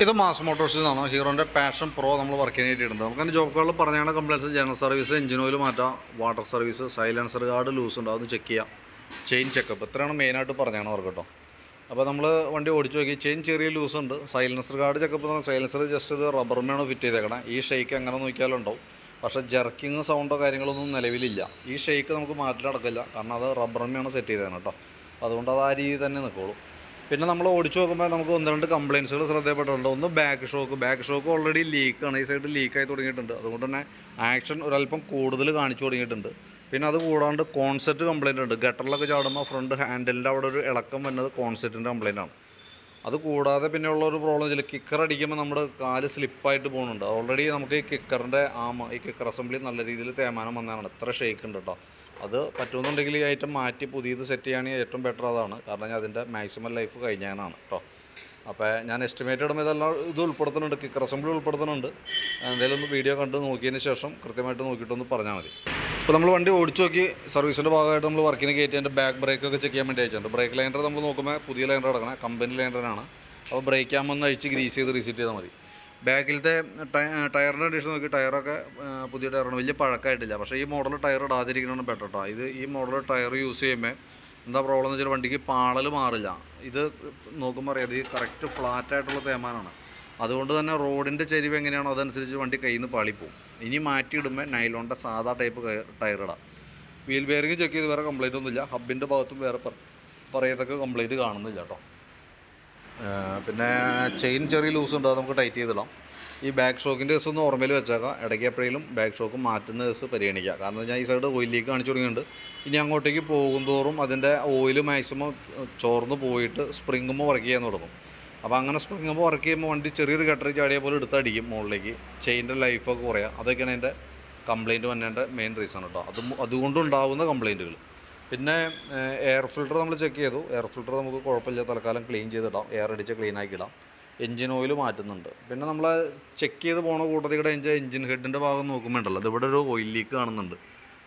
ഇത് മാസ് മോട്ടോഴ്സിൽ നിന്നാണ് ഹീറോൻ്റെ പാഷൻ പ്രോ നമ്മൾ വർക്ക് ചെയ്യാനായിട്ടുണ്ട്. നമുക്ക് ജോബ് കാർഡിൽ പറഞ്ഞാണ് complaints general service, engine oil മാറ്റാം, water service, silencer guard loose ഉണ്ട്, അതൊന്ന് ചെക്ക് ചെയ്യാം, ചെയിൻ ചെക്കപ്പ്, ഇത്രയാണ് മെയിനായിട്ട് പറഞ്ഞാണ് വർക്ക് കേട്ടോ. അപ്പോൾ നമ്മൾ വണ്ടി ഓടിച്ച് നോക്കി, ചെയിൻ ചെറിയ ലൂസ് ഉണ്ട്, സൈലൻസർ ഗാർഡ് ചെക്കപ്പ് എന്ന് പറഞ്ഞാൽ സൈലൻസർ ജസ്റ്റ് ഇത് റബ്ബറിനാണ് ഫിറ്റ് ചെയ്തേക്കണം. ഈ ഷെയ്ക്ക് എങ്ങനെ നോക്കിയാലുണ്ടാവും, പക്ഷേ ജർക്കിങ് സൗണ്ടോ കാര്യങ്ങളൊന്നും നിലവിലില്ല. ഈ ഷെയ്ക്ക് നമുക്ക് മാറ്റി നടക്കില്ല, കാരണം അത് റബ്ബറിനാണ് സെറ്റ് ചെയ്തേക്കണം കേട്ടോ. അതുകൊണ്ട് അത് ആ രീതിയിൽ തന്നെ നിൽക്കുള്ളൂ. പിന്നെ നമ്മൾ ഓടിച്ച് നോക്കുമ്പോൾ നമുക്ക് ഒന്ന് രണ്ട് കംപ്ലയിൻസുകൾ ശ്രദ്ധയപ്പെട്ടിട്ടുണ്ട്. ഒന്ന് ബാക്ക് ഷോക്ക് ഓൾറെഡി ലീക്കാണ്, ഈ സൈഡ് ലീക്കായി തുടങ്ങിയിട്ടുണ്ട്. അതുകൊണ്ട് തന്നെ ആക്ഷൻ ഒരല്പം കൂടുതൽ കാണിച്ചു തുടങ്ങിയിട്ടുണ്ട്. പിന്നെ അത് കൂടാണ്ട് കോൺസെപ്റ്റ് കംപ്ലയിൻ്റ് ഉണ്ട്. ഗട്ടറിലൊക്കെ ചാടുമ്പോൾ ഫ്രണ്ട് ഹാൻഡിലിൻ്റെ അവിടെ ഒരു ഇളക്കം വരുന്നത് കോൺസെപ്റ്റിൻ്റെ കംപ്ലയിൻ്റ് ആണ്. അത് കൂടാതെ പിന്നെ ഉള്ളൊരു പ്രോബ്ലം വെച്ചാൽ കിക്കർ അടിക്കുമ്പോൾ നമ്മുടെ കാല് സ്ലിപ്പായിട്ട് പോകുന്നുണ്ട്. ഓൾറെഡി നമുക്ക് ഈ കിക്കറിൻ്റെ ഈ കിക്കർ അസംബ്ലി നല്ല രീതിയിൽ തേയ്മാനം വന്നതാണ്. ഇത്ര ഷേക്ക് ഉണ്ട് കേട്ടോ. അത് പറ്റുമെന്നുണ്ടെങ്കിൽ ഈ ഐറ്റം മാറ്റി പുതിയത് സെറ്റ് ചെയ്യുകയാണെങ്കിൽ ഏറ്റവും ബെറ്റർ അതാണ്. കാരണം ഞാൻ അതിൻ്റെ മാക്സിമം ലൈഫ് കഴിഞ്ഞാണ് കേട്ടോ. അപ്പോൾ ഞാൻ എസ്റ്റിമേറ്റ് ഇടുമ്പോൾ ഇതെല്ലാം ഇത് ഉൾപ്പെടുത്തുന്നുണ്ട്, കിക്കർ അസംബ്ലി ഉൾപ്പെടുത്തുന്നുണ്ട്. എന്തെങ്കിലും ഒന്ന് വീഡിയോ കണ്ട് നോക്കിയതിന് ശേഷം കൃത്യമായിട്ട് നോക്കിയിട്ടൊന്ന് പറഞ്ഞാൽ മതി. ഇപ്പോൾ നമ്മൾ വണ്ടി ഓടിച്ച് നോക്കി സർവീസിൻ്റെ ഭാഗമായിട്ട് നമ്മൾ വർക്കിന് കയറ്റി അതിൻ്റെ ബാക്ക് ബ്രേക്കൊക്കെ ചെക്ക് ചെയ്യാൻ വേണ്ടി അയച്ചിട്ടുണ്ട്. ബ്രേക്ക് ലൈനർ നമ്മൾ നോക്കുമ്പോൾ പുതിയ ലൈനർ കിടക്കണം, കമ്പനി ലൈനറാണ്. അപ്പോൾ ബ്രേക്ക് ആകുമ്പോൾ അഴിച്ച് ഗ്രീസ് ചെയ്ത് റീസെറ്റ് ചെയ്താൽ മതി. ബാക്കിലത്തെ ടയറിൻ്റെ കണ്ടീഷൻ നോക്കി, ടയറൊക്കെ പുതിയ ടയറാണ്, വലിയ പഴക്കമായിട്ടില്ല. പക്ഷേ ഈ മോഡൽ ടയർ ഇടാതിരിക്കണമെന്ന് ബെറ്റർ കേട്ടോ. ഈ മോഡൽ ടയർ യൂസ് ചെയ്യുമ്പോൾ എന്താ പ്രോബ്ലം എന്ന് വെച്ചാൽ വണ്ടിക്ക് പാളൽ മാറില്ല. ഇത് നോക്കുമ്പോൾ അറിയാം, ഇത് കറക്റ്റ് ഫ്ലാറ്റായിട്ടുള്ള തേമാനാണ്. അതുകൊണ്ട് തന്നെ റോഡിൻ്റെ ചെരിവ് എങ്ങനെയാണോ അതനുസരിച്ച് വണ്ടി കയ്യിൽ നിന്ന് പാളിപ്പോവും. ഇനി മാറ്റിയിടുമ്പോൾ നൈലോണിൻ്റെ സാധാ ടൈപ്പ് ടയർ ഇടാം. വീൽ ബെയറിംഗ് ചെക്ക് ചെയ്ത് വേറെ കംപ്ലയിൻ്റ് ഒന്നുമില്ല. ഹബിൻ്റെ ഭാഗത്തും വേറെ പറയത്തക്ക കംപ്ലയിൻറ്റ് കാണുന്നില്ല കേട്ടോ. പിന്നെ ചെയിൻ ചെറിയ ലൂസ് ഉണ്ട്, അത് നമുക്ക് ടൈറ്റ് ചെയ്തിടാം. ഈ ബാക്ക് ഷോക്കിൻ്റെ കേസ് ഒന്ന് ഓർമ്മയിൽ വെച്ചേക്കാം. ഇടയ്ക്ക് എപ്പോഴെങ്കിലും ബാക്ക് ഷോക്ക് മാറ്റുന്ന കേസ് പരിഗണിക്കുക. കാരണം ഞാൻ ഈ സൈഡ് ഓയിൽ ലീക്ക് കാണിച്ചു തുടങ്ങിയിട്ടുണ്ട്. ഇനി അങ്ങോട്ടേക്ക് പോകുന്തോറും അതിൻ്റെ ഓയിൽ മാക്സിമം ചോർന്ന് പോയിട്ട് സ്പ്രിങ്ങുമ്പോൾ വർക്ക് ചെയ്യാൻ തുടങ്ങും. അപ്പോൾ അങ്ങനെ സ്പ്രിങ്ങുമ്പോൾ വർക്ക് ചെയ്യുമ്പോൾ വണ്ടി ചെറിയൊരു ഗട്ടറി ചാടിയ പോലെ എടുത്തടിക്കും മുകളിലേക്ക്, ചെയിൻ്റെ ലൈഫൊക്കെ കുറയാം. അതൊക്കെയാണ് എൻ്റെ കംപ്ലയിൻറ്റ് വന്നതിൻ്റെ മെയിൻ റീസൺ കേട്ടോ. അതുകൊണ്ടുണ്ടാകുന്ന കംപ്ലയിൻറ്റുകൾ. പിന്നെ എയർ ഫിൽറ്റർ നമ്മൾ ചെക്ക് ചെയ്തു. എയർ ഫിൽറ്റർ നമുക്ക് കുഴപ്പമില്ല, തൽക്കാലം ക്ലീൻ ചെയ്തിടാം, എയർ അടിച്ച് ക്ലീൻ ആക്കിയിടാം. എഞ്ചിൻ ഓയിൽ മാറ്റുന്നുണ്ട്. പിന്നെ നമ്മൾ ചെക്ക് ചെയ്ത് പോകുന്ന കൂട്ടത്തിയുടെ എഞ്ചിൻ ഹെഡിൻ്റെ ഭാഗം നോക്കുമ്പോണ്ടല്ലോ, ഇതിവിടെ ഒരു ഓയിൽ ലീക്ക് കാണുന്നുണ്ട്.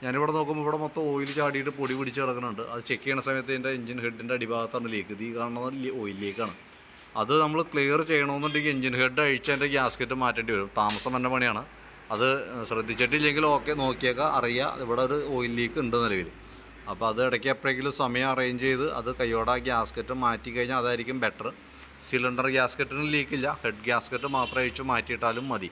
ഞാനിവിടെ നോക്കുമ്പോൾ ഇവിടെ മൊത്തം ഓയിൽ ചാടിയിട്ട് പൊടി പിടിച്ച് കിടക്കുന്നുണ്ട്. അത് ചെക്ക് ചെയ്യുന്ന സമയത്ത് എൻ്റെ എഞ്ചിൻ ഹെഡിൻ്റെ അടിഭാഗത്താണ് ലീക്ക്. ഇത് ഈ കാണുന്നത് ഓയിൽ ലീക്കാണ്. അത് നമ്മൾ ക്ലിയർ ചെയ്യണമെന്നുണ്ടെങ്കിൽ എഞ്ചിൻ ഹെഡ് അഴിച്ച് അതിൻ്റെ ഗ്യാസ്കറ്റ് മാറ്റേണ്ടി വരും. താമസം എൻ്റെ പണിയാണ്. അത് ശ്രദ്ധിച്ചിട്ടില്ലെങ്കിൽ ഓക്കെ, നോക്കിയേക്കാം, അറിയാം ഇവിടെ ഒരു ഓയിൽ ലീക്ക് ഉണ്ട് നിലവിൽ. അപ്പോൾ അത് ഇടയ്ക്ക് എപ്പോഴെങ്കിലും സമയം അറേഞ്ച് ചെയ്ത് അത് കയ്യോടെ ഗ്യാസ്കറ്റ് മാറ്റി കഴിഞ്ഞാൽ അതായിരിക്കും ബെറ്റർ. സിലിണ്ടർ ഗ്യാസ്കറ്റിന് ലീക്കില്ല, ഹെഡ് ഗ്യാസ്കറ്റ് മാത്രം അഴിച്ച് മാറ്റിയിട്ടാലും മതി.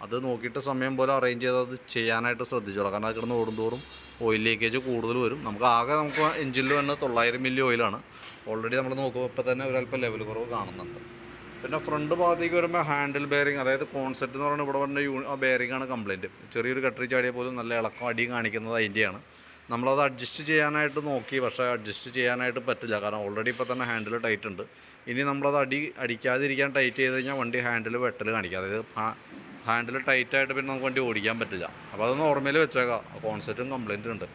അത് നോക്കിയിട്ട് സമയം പോലെ അറേഞ്ച് ചെയ്ത് അത് ചെയ്യാനായിട്ട് ശ്രദ്ധിച്ചോളാം. കാരണം അത് കിടന്ന് ഓടുന്തോറും ഓയിൽ ലീക്കേജ് കൂടുതൽ വരും. നമുക്ക് എഞ്ചിനിൽ വന്ന് 900 മില്ലി ഓയിലാണ്. ഓൾറെഡി നമ്മൾ നോക്കുമ്പോൾ ഇപ്പോൾ തന്നെ ഒരല്പം ലെവൽ കുറവ് കാണുന്നുണ്ട്. പിന്നെ ഫ്രണ്ട് ഭാഗത്തേക്ക് വരുമ്പോൾ ഹാൻഡിൽ ബെയറിങ്, അതായത് കോൺസെപ്റ്റ് എന്ന് പറയുന്നത് ഇവിടെ വന്ന ബെയറിങ്ങാണ് കംപ്ലയിൻറ്റ്. ചെറിയൊരു കട്ടറി ചാടിയ പോലും നല്ല ഇളക്കം അടി കാണിക്കുന്നത് അതിൻ്റെയാണ്. നമ്മളത് അഡ്ജസ്റ്റ് ചെയ്യാനായിട്ട് നോക്കി, പക്ഷേ അഡ്ജസ്റ്റ് ചെയ്യാനായിട്ട് പറ്റില്ല. കാരണം ഓൾറെഡി ഇപ്പോൾ തന്നെ ഹാൻഡിൽ ടൈറ്റ് ഉണ്ട്. ഇനി നമ്മളത് അടിക്കാതിരിക്കാൻ ടൈറ്റ് ചെയ്ത് കഴിഞ്ഞാൽ വണ്ടി ഹാൻഡിൽ വെട്ടൽ കാണിക്കുക. അതായത് ഹാൻഡിൽ ടൈറ്റായിട്ട് പിന്നെ നമുക്ക് വണ്ടി ഓടിക്കാൻ പറ്റില്ല. അപ്പോൾ അതൊന്ന് ഓർമ്മയിൽ വെച്ചേക്കാം. കോൺസെപ്റ്റും കംപ്ലയിൻ്റ് ഉണ്ട്.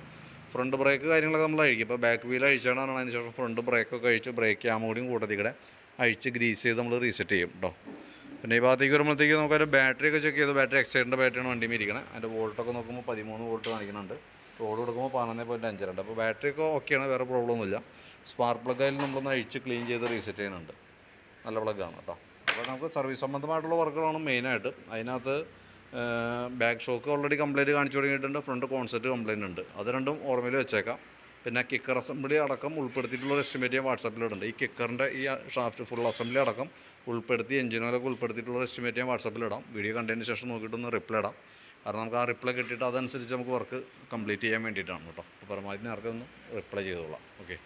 ഫ്രണ്ട് ബ്രേക്ക് കാര്യങ്ങളൊക്കെ നമ്മൾ അഴിക്കും. ഇപ്പോൾ ബാക്ക് വീൽ അഴിച്ചാണ്, അതിന് ശേഷം ഫ്രണ്ട് ബ്രേക്കൊക്കെ അഴിച്ച് ബ്രേക്ക് ക്യാം കൂടിയും കൂട്ടത്തിക്കടെ അഴിച്ച് ഗ്രീസ് ചെയ്ത് നമ്മൾ റീസെറ്റ് ചെയ്യും കേട്ടോ. പിന്നെ ഈ ഭാഗത്തേക്ക് വരുമ്പോഴത്തേക്ക് നമുക്കൊരു ബാറ്ററി ഒക്കെ ചെക്ക് ചെയ്ത്, ബാറ്ററി എക്സൈഡിൻ്റെ ബാറ്ററിയാണ് വണ്ടി ഇരിക്കുന്നത്. അതിൻ്റെ വോൾട്ടൊക്കെ നോക്കുമ്പോൾ 13 വോൾട്ട് കാണിക്കുന്നുണ്ട്. റോഡ് കൊടുക്കുമ്പോൾ 11.52. അപ്പോൾ ബാറ്ററിയൊക്കെ ഓക്കെയാണ്, വേറെ പ്രോബ്ലം ഒന്നുമില്ല. സ്പാർക്ക് പ്ലഗ് ആയാലും നമ്മളൊന്ന് അഴിച്ച് ക്ലീൻ ചെയ്ത് റീസെറ്റ് ചെയ്യുന്നുണ്ട്. നല്ല പ്ലഗാണ് കേട്ടോ. അപ്പോൾ നമുക്ക് സർവീസ് സംബന്ധമായിട്ടുള്ള വർക്കുകളാണ് മെയിനായിട്ട്. അതിനകത്ത് ബാക്ക് ഷോക്ക് ഓൾറെഡി കംപ്ലയിൻറ്റ് കാണിച്ചു തുടങ്ങിയിട്ടുണ്ട്, ഫ്രണ്ട് കോൺസെപ്റ്റ് കംപ്ലയിൻ്റ് ഉണ്ട്. അത് രണ്ടും ഓർമ്മയിൽ വെച്ചേക്കാം. പിന്നെ കിക്കർ അസംബ്ലി അടക്കം ഉൾപ്പെടുത്തിയിട്ടുള്ള എസ്റ്റിമേറ്റ് ഞാൻ വാട്സാപ്പിലിടുന്നുണ്ട്. ഈ കിക്കറിൻ്റെ ഈ ഷാഫ്റ്റ് ഫുൾ അസംബ്ലി അടക്കം ഉൾപ്പെടുത്തി എഞ്ചിനോലൊക്കെ ഉൾപ്പെടുത്തിയിട്ടുള്ള എസ്റ്റിമേറ്റ് ഞാൻ വാട്സാപ്പിലിടാം. വീഡിയോ കണ്ടതിന് ശേഷം നോക്കിയിട്ടൊന്ന് റിപ്ലൈ ഇടാം. കാരണം നമുക്ക് ആ റിപ്ലൈ കിട്ടിയിട്ട് അതനുസരിച്ച് നമുക്ക് വർക്ക് കംപ്ലീറ്റ് ചെയ്യാൻ വേണ്ടിയിട്ടാണ് കേട്ടോ. അപ്പോൾ പരമാവധി നേരത്തെ ഒന്ന് റിപ്ലൈ ചെയ്തോളാം. ഓക്കെ.